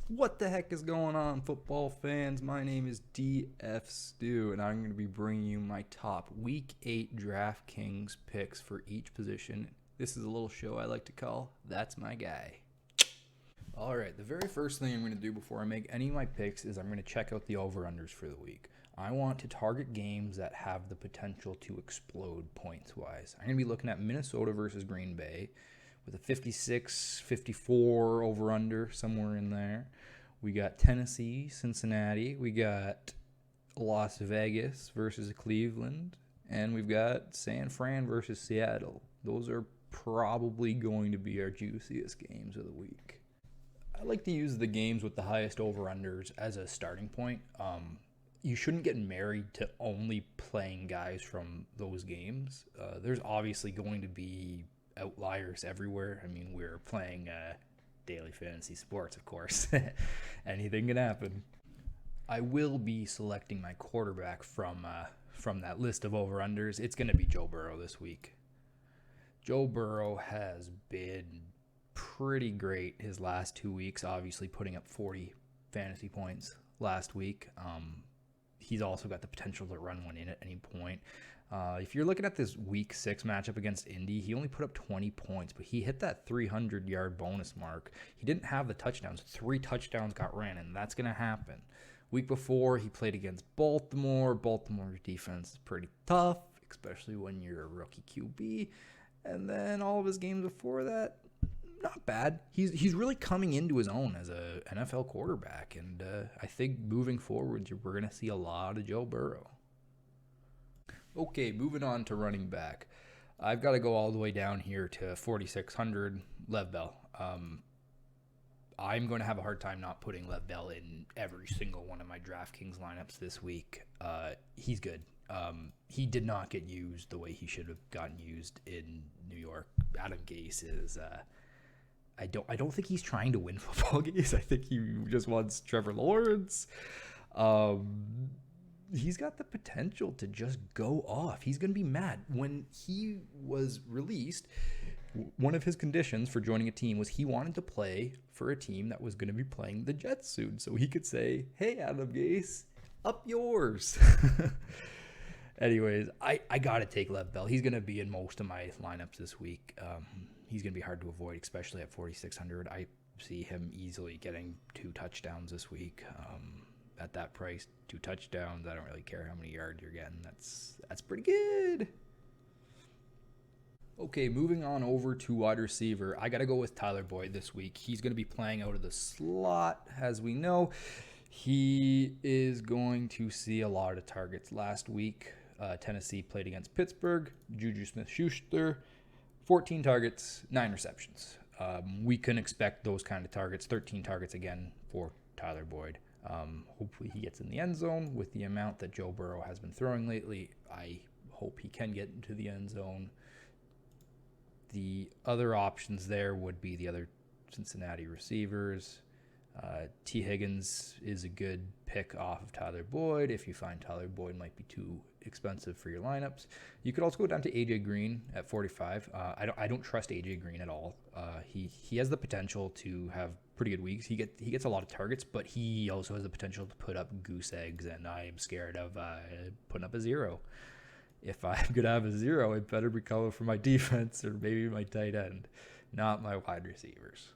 What the heck is going on, football fans? My name is DF Stu, and I'm going to be bringing you my top Week 8 DraftKings picks for each position. This is a little show I like to call That's My Guy. All right, the very first thing I'm going to do before I make any of my picks is I'm going to check out the over-unders for the week. I want to target games that have the potential to explode points-wise. I'm going to be looking at Minnesota versus Green Bay with a 56, 54 over-under, somewhere in there. We got Tennessee, Cincinnati. We got Las Vegas versus Cleveland. And we've got San Fran versus Seattle. Those are probably going to be our juiciest games of the week. I like to use the games with the highest over-unders as a starting point. You shouldn't get married to only playing guys from those games. There's obviously going to be outliers everywhere. I mean, we're playing daily fantasy sports, of course. Anything can happen. I will be selecting my quarterback from that list of over-unders. It's going to be Joe Burrow this week. Joe Burrow has been pretty great his last 2 weeks, obviously putting up 40 fantasy points last week. He's also got the potential to run one in at any point. If you're looking at this week 6 matchup against Indy, he only put up 20 points, but he hit that 300-yard bonus mark. He didn't have the touchdowns. 3 touchdowns got ran, and that's going to happen. Week before, he played against Baltimore. Baltimore's defense is pretty tough, especially when you're a rookie QB. And then all of his games before that, not bad. He's really coming into his own as a NFL quarterback, and I think moving forward, we're going to see a lot of Joe Burrow. Okay, moving on to running back. I've got to go all the way down here to 4,600, Lev Bell. I'm going to have a hard time not putting Lev Bell in every single one of my DraftKings lineups this week. He's good. He did not get used the way he should have gotten used in New York. Adam Gase is... I don't think he's trying to win football games. I think he just wants Trevor Lawrence. He's got the potential to just go off. He's going to be mad. When he was released, one of his conditions for joining a team was he wanted to play for a team that was going to be playing the Jets soon. So he could say, hey, Adam Gase, up yours. Anyways, I got to take Lev Bell. He's going to be in most of my lineups this week. He's going to be hard to avoid, especially at 4,600. I see him easily getting 2 touchdowns this week. At that price, 2 touchdowns. I don't really care how many yards you're getting. That's pretty good. Okay, moving on over to wide receiver. I got to go with Tyler Boyd this week. He's going to be playing out of the slot, as we know. He is going to see a lot of targets. Last week, Tennessee played against Pittsburgh. Juju Smith-Schuster, 14 targets, 9 receptions. We can expect those kind of targets, 13 targets again for Tyler Boyd. Hopefully he gets in the end zone with the amount that Joe Burrow has been throwing lately. I hope he can get into the end zone. The other options there would be the other Cincinnati receivers. T. Higgins is a good pick off of Tyler Boyd if you find Tyler Boyd might be too expensive for your lineups. You could also go down to A.J. Green at 45. I don't trust A.J. Green at all. He has the potential to have pretty good weeks. He gets a lot of targets, but he also has the potential to put up goose eggs, and I am scared of putting up a 0. If I'm going to have a 0, it better be coming from my defense or maybe my tight end, not my wide receivers.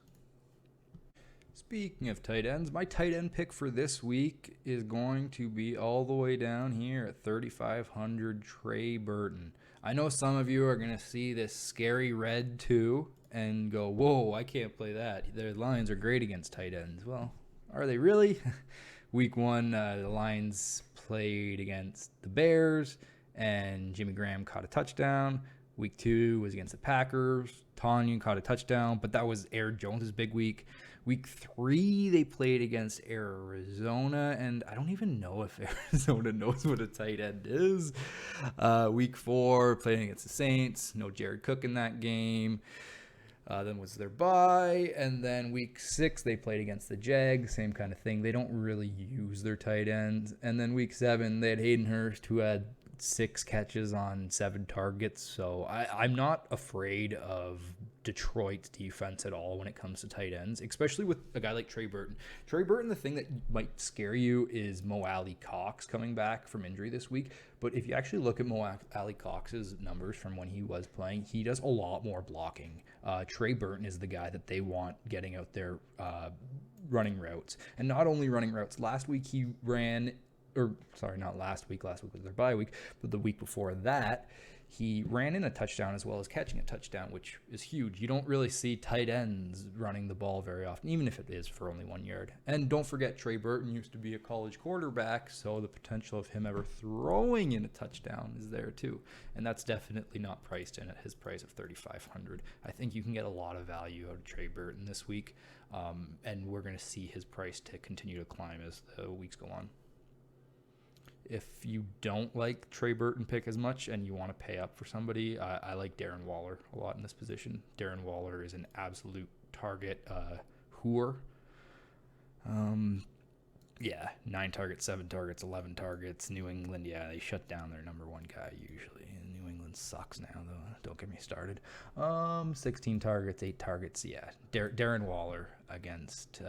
Speaking of tight ends, my tight end pick for this week is going to be all the way down here at 3,500, Trey Burton. I know some of you are going to see this scary red 2 and go, whoa, I can't play that. Their Lions are great against tight ends. Well, are they really? Week 1, the Lions played against the Bears, and Jimmy Graham caught a touchdown. Week 2 was against the Packers. Tonyan caught a touchdown, but that was Aaron Jones' big week. Week 3, they played against Arizona, and I don't even know if Arizona knows what a tight end is. Week 4, playing against the Saints. No Jared Cook in that game. Then was their bye, and then week 6, they played against the Jags. Same kind of thing. They don't really use their tight ends. And then week 7, they had Hayden Hurst, who had 6 catches on 7 targets. So I'm not afraid of Detroit's defense at all when it comes to tight ends, especially with a guy like Trey Burton. Trey Burton, the thing that might scare you is Mo Alley Cox coming back from injury this week. But if you actually look at Mo Alley Cox's numbers from when he was playing, he does a lot more blocking. Trey Burton is the guy that they want getting out there running routes. And not only running routes, last week he ran, or sorry, not last week was their bye week, but the week before that, he ran in a touchdown as well as catching a touchdown, which is huge. You don't really see tight ends running the ball very often, even if it is for only 1 yard. And don't forget, Trey Burton used to be a college quarterback, so the potential of him ever throwing in a touchdown is there too. And that's definitely not priced in at his price of $3,500. I think you can get a lot of value out of Trey Burton this week, and we're going to see his price to continue to climb as the weeks go on. If you don't like Trey Burton pick as much and you want to pay up for somebody, I like Darren Waller a lot in this position. Darren Waller is an absolute target whore. 9 targets, 7 targets, 11 targets. New England, they shut down their number one guy usually. And New England sucks now, though. Don't get me started. 16 targets, 8 targets. Darren Waller against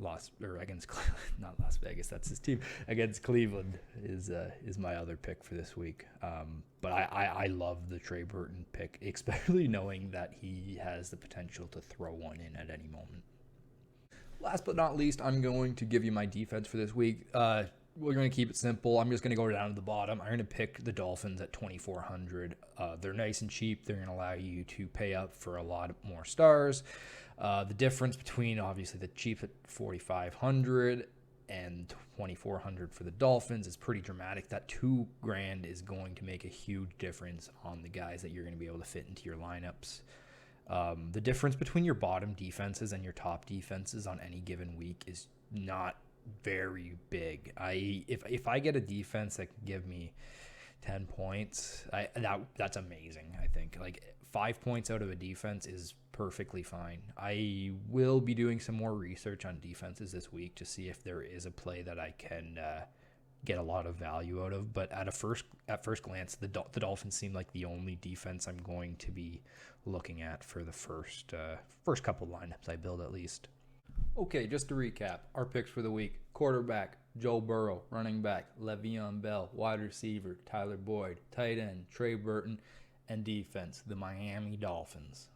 not Las Vegas, that's his team, against Cleveland is my other pick for this week. But I love the Trey Burton pick, especially knowing that he has the potential to throw one in at any moment. Last but not least, I'm going to give you my defense for this week. We're going to keep it simple. I'm just going to go down to the bottom. I'm going to pick the Dolphins at 2,400. They're nice and cheap. They're going to allow you to pay up for a lot more stars. The difference between obviously the cheap at 4,500 and 2,400 for the Dolphins is pretty dramatic. That $2,000 is going to make a huge difference on the guys that you're going to be able to fit into your lineups. The difference between your bottom defenses and your top defenses on any given week is not very big. If I get a defense that can give me 10 points, that's amazing. I think like 5 points out of a defense is perfectly fine. I will be doing some more research on defenses this week to see if there is a play that I can get a lot of value out of. But at first glance, the Dolphins seem like the only defense I'm going to be looking at for the first couple lineups I build at least. Okay, just to recap, our picks for the week: quarterback, Joe Burrow; running back, Le'Veon Bell; wide receiver, Tyler Boyd; tight end, Trey Burton; and defense, the Miami Dolphins.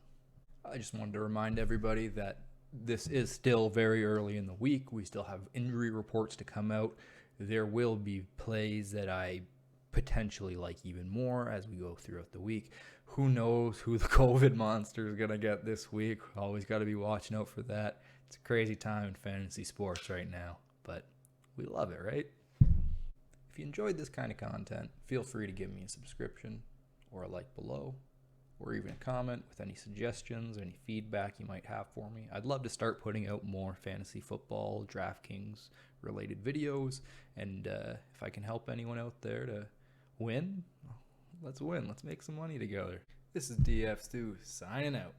I just wanted to remind everybody that this is still very early in the week. We still have injury reports to come out. There will be plays that I potentially like even more as we go throughout the week. Who knows who the COVID monster is going to get this week? Always got to be watching out for that. It's a crazy time in fantasy sports right now, but we love it, right? If you enjoyed this kind of content, feel free to give me a subscription or a like below, or even a comment with any suggestions, any feedback you might have for me. I'd love to start putting out more fantasy football, DraftKings related videos, and if I can help anyone out there to win, let's win. Let's make some money together. This is DF Stu signing out.